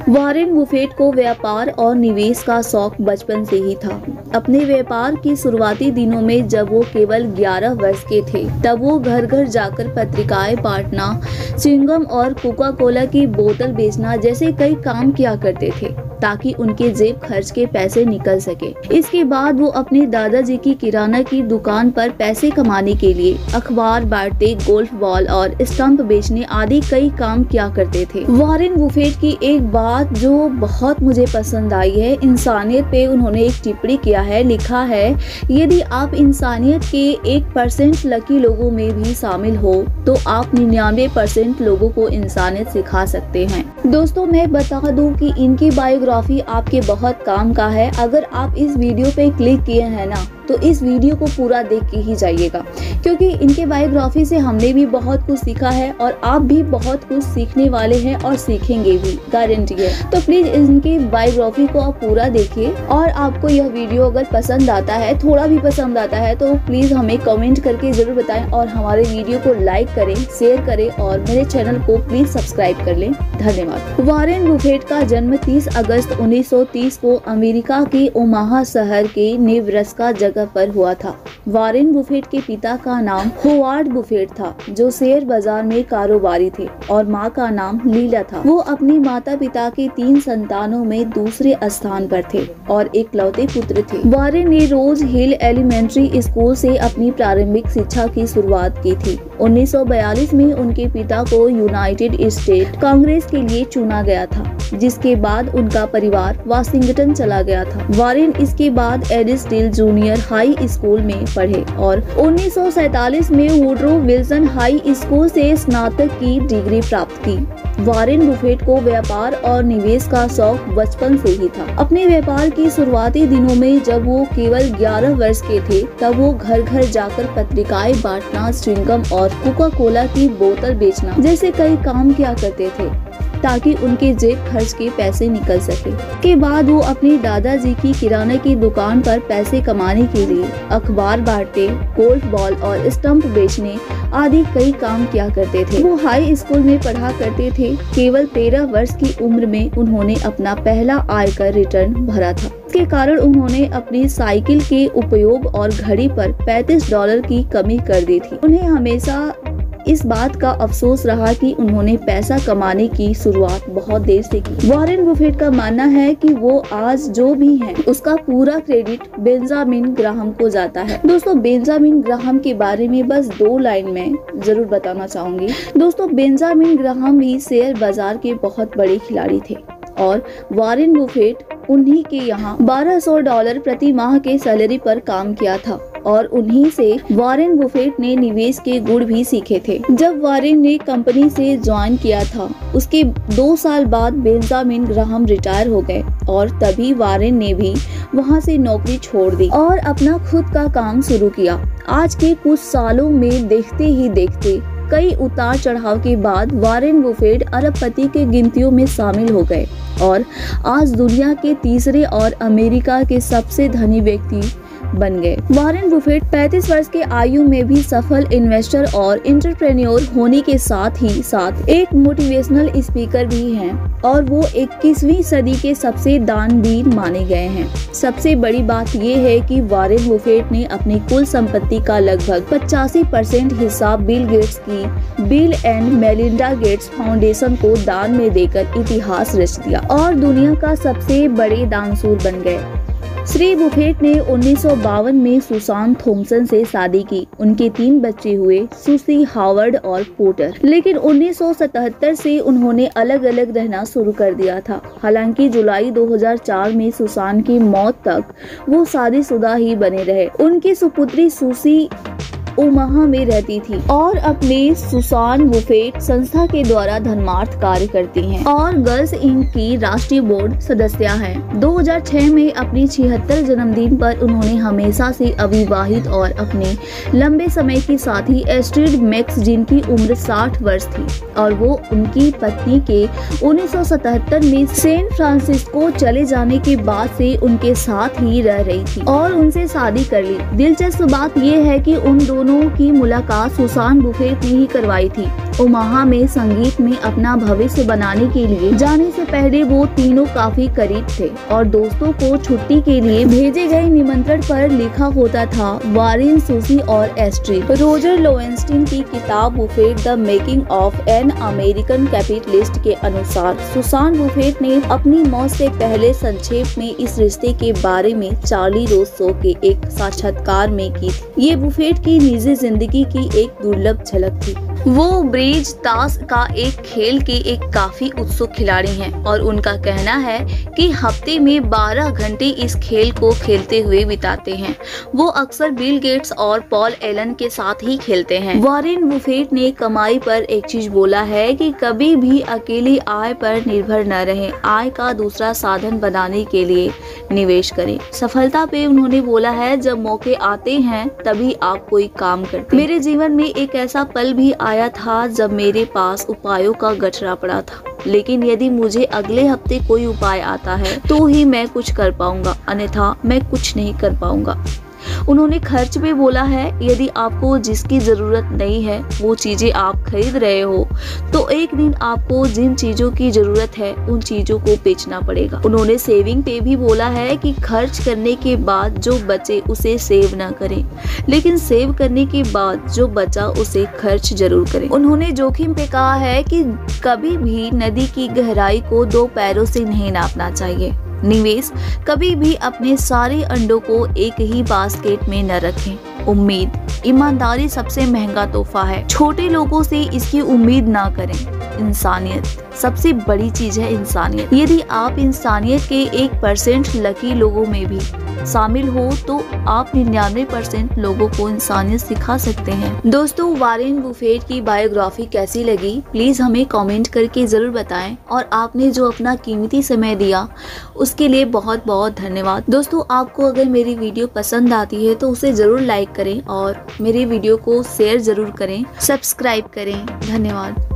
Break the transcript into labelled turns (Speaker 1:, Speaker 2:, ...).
Speaker 1: Warren Buffett को व्यापार और निवेश का शौक बचपन से ही था। अपने व्यापार की शुरुआती दिनों में जब वो केवल 11 वर्ष के थे, तब वो घर घर जाकर पत्रिकाएं बांटना, च्युइंगम और कोका कोला की बोतल बेचना जैसे कई काम किया करते थे ताकि उनके जेब खर्च के पैसे निकल सके। इसके बाद वो अपने दादाजी की किराना की दुकान पर पैसे कमाने के लिए अखबार बांटते, गोल्फ बॉल और स्टंप बेचने आदि कई काम किया करते थे। वॉरेन बुफेट की एक बात जो बहुत मुझे पसंद आई है, इंसानियत पे उन्होंने एक टिप्पणी किया है, लिखा है, यदि आप इंसानियत के 1% लकी लोगों में भी शामिल हो तो आप 99% लोगों को इंसानियत सिखा सकते हैं। दोस्तों, मैं बता दूं कि इनकी बायोग्राफी आपके बहुत काम का है। अगर आप इस वीडियो पे क्लिक किए हैं ना, तो इस वीडियो को पूरा देख के ही जाइएगा, क्योंकि इनके बायोग्राफी से हमने भी बहुत कुछ सीखा है और आप भी बहुत कुछ सीखने वाले हैं और सीखेंगे भी, गारंटी है। तो प्लीज इनकी बायोग्राफी को आप पूरा देखिए। और आपको यह वीडियो अगर पसंद आता है, थोड़ा भी पसंद आता है, तो प्लीज हमें कमेंट करके जरूर बताएं और हमारे वीडियो को लाइक करें, शेयर करें और मेरे चैनल को प्लीज सब्सक्राइब कर लें। धन्यवाद। वॉरेन बुफेट का जन्म 30 अगस्त 1930 को अमेरिका के ओमाहा शहर के नेब्रास्का जगह पर हुआ था। वॉरेन बुफेट के पिता का नाम होवार्ड बुफेट था, जो शेयर बाजार में कारोबारी थे, और मां का नाम लीला था। वो अपने माता पिता के 3 संतानों में दूसरे स्थान पर थे और इकलौते पुत्र थे। वॉरेन ने रोज हिल एलिमेंट्री स्कूल से अपनी प्रारंभिक शिक्षा की शुरुआत की थी। 1942 में उनके पिता को यूनाइटेड स्टेट कांग्रेस के लिए चुना गया था, जिसके बाद उनका परिवार वाशिंगटन चला गया था। वॉरेन इसके बाद एडिसडेल जूनियर हाई स्कूल में पढ़े और 1947 में वुडरो विल्सन हाई स्कूल से स्नातक की डिग्री प्राप्त की। वॉरेन बुफेट को व्यापार और निवेश का शौक बचपन से ही था। अपने व्यापार की शुरुआती दिनों में जब वो केवल 11 वर्ष के थे, तब वो घर घर जाकर पत्रिकाएं बांटना, च्युइंगम और कोका कोला की बोतल बेचना जैसे कई काम किया करते थे ताकि उनके जेब खर्च के पैसे निकल सके। के बाद वो अपने दादाजी की किराने की दुकान पर पैसे कमाने के लिए अखबार बांटते, गोल्फ बॉल और स्टंप बेचने आदि कई काम किया करते थे। वो हाई स्कूल में पढ़ा करते थे। केवल 13 वर्ष की उम्र में उन्होंने अपना पहला आयकर रिटर्न भरा था। इसके कारण उन्होंने अपनी साइकिल के उपयोग और घड़ी पर $35 की कमी कर दी थी। उन्हें हमेशा इस बात का अफसोस रहा कि उन्होंने पैसा कमाने की शुरुआत बहुत देर से की। वॉरेन बुफेट का मानना है कि वो आज जो भी है, उसका पूरा क्रेडिट बेंजामिन ग्राहम को जाता है। दोस्तों, बेंजामिन ग्राहम के बारे में बस 2 लाइन में जरूर बताना चाहूंगी। दोस्तों, बेंजामिन ग्राहम भी शेयर बाजार के बहुत बड़े खिलाड़ी थे और वॉरेन बुफेट उन्हीं के यहाँ $1200 प्रति माह के सैलरी पर काम किया था और उन्हीं से वॉरेन बुफेट ने निवेश के गुण भी सीखे थे। जब वॉरेन ने कंपनी से ज्वाइन किया था, उसके 2 साल बाद बेंजामिन ग्राहम रिटायर हो गए और तभी वॉरेन ने भी वहां से नौकरी छोड़ दी और अपना खुद का काम शुरू किया। आज के कुछ सालों में देखते ही देखते कई उतार चढ़ाव के बाद वॉरेन बुफेट अरबपति के गिनतियों में शामिल हो गए और आज दुनिया के तीसरे और अमेरिका के सबसे धनी व्यक्ति बन गए। वॉरेन बुफेट 35 वर्ष के आयु में भी सफल इन्वेस्टर और एंटरप्रेन्योर होने के साथ ही साथ एक मोटिवेशनल स्पीकर भी हैं और वो 21वीं सदी के सबसे दानवीर माने गए हैं। सबसे बड़ी बात ये है कि वॉरेन बुफेट ने अपनी कुल संपत्ति का लगभग 85% हिस्सा बिल गेट्स की bill and Melinda Gates foundation को दान में देकर इतिहास रच दिया और दुनिया का सबसे बड़े दानशूर बन गए। श्री बुफेट ने 1952 में सुसान थॉमसन से शादी की। उनके 3 बच्चे हुए, सुसी, हावर्ड और पोटर। लेकिन 1977 से उन्होंने अलग अलग रहना शुरू कर दिया था। हालांकि जुलाई 2004 में सुसान की मौत तक वो शादीशुदा ही बने रहे। उनकी सुपुत्री सुसी ओमाहा में रहती थी और अपने सुसान बुफेट संस्था के द्वारा धर्मार्थ कार्य करती हैं और गर्ल्स इंक की राष्ट्रीय बोर्ड सदस्य हैं। 2006 में अपनी 76 जन्मदिन पर उन्होंने हमेशा से अविवाहित और अपने लंबे समय की साथी एस्ट्रिड मैक्स, जिनकी उम्र 60 वर्ष थी और वो उनकी पत्नी के 1977 में सैन फ्रांसिस्को चले जाने के बाद से उनके साथ ही रह रही थी और उनसे शादी कर ली। दिलचस्प बात यह है कि उन दोनों दोनों की मुलाकात सुसान बुफेट ने ही करवाई थी। ओमाहा में संगीत में अपना भविष्य बनाने के लिए जाने से पहले वो तीनों काफी करीब थे और दोस्तों को छुट्टी के लिए भेजे गए निमंत्रण पर लिखा होता था वारेन, सूसी और एस्ट्रिड। रोजर लोवेंस्टीन की किताब Buffett the making of an American capitalist के अनुसार सुसान बुफेट ने अपनी मौत से पहले संक्षेप में इस रिश्ते के बारे में चार्ली रोज शो के एक साक्षात्कार में की थी। ये बुफेट की निजी जिंदगी की एक दुर्लभ झलक थी। वो ब्रिज ताश का एक खेल के एक काफी उत्सुक खिलाड़ी हैं और उनका कहना है कि हफ्ते में 12 घंटे इस खेल को खेलते हुए बिताते हैं। वो अक्सर बिल गेट्स और पॉल एलन के साथ ही खेलते हैं। वॉरेन बुफेट ने कमाई पर एक चीज बोला है कि कभी भी अकेली आय पर निर्भर न रहें, आय का दूसरा साधन बनाने के लिए निवेश करें। सफलता पे उन्होंने बोला है, जब मौके आते हैं तभी आप कोई काम करते। मेरे जीवन में एक ऐसा पल भी आया था जब मेरे पास उपायों का गठरा पड़ा था, लेकिन यदि मुझे अगले हफ्ते कोई उपाय आता है तो ही मैं कुछ कर पाऊंगा, अन्यथा मैं कुछ नहीं कर पाऊंगा। उन्होंने खर्च पे बोला है, यदि आपको जिसकी जरूरत नहीं है वो चीजें आप खरीद रहे हो तो एक दिन आपको जिन चीजों की जरूरत है उन चीजों को बेचना पड़ेगा। उन्होंने सेविंग पे भी बोला है कि खर्च करने के बाद जो बचे उसे सेव न करें, लेकिन सेव करने के बाद जो बचा उसे खर्च जरूर करें। उन्होंने जोखिम पे कहा है कि कभी भी नदी की गहराई को 2 पैरों से नहीं नापना चाहिए। निवेश कभी भी अपने सारे अंडों को एक ही बास्केट में न रखें। उम्मीद, ईमानदारी सबसे महंगा तोहफा है, छोटे लोगों से इसकी उम्मीद ना करें। इंसानियत सबसे बड़ी चीज है, इंसानियत। यदि आप इंसानियत के 1% लकी लोगों में भी शामिल हो तो आप 99% लोगों को इंसानियत सिखा सकते हैं। दोस्तों, वारेन बुफेट की बायोग्राफी कैसी लगी प्लीज हमें कमेंट करके जरूर बताएं और आपने जो अपना कीमती समय दिया उसके लिए बहुत बहुत धन्यवाद। दोस्तों, आपको अगर मेरी वीडियो पसंद आती है तो उसे जरूर लाइक करें और मेरी वीडियो को शेयर जरूर करें, सब्सक्राइब करें। धन्यवाद।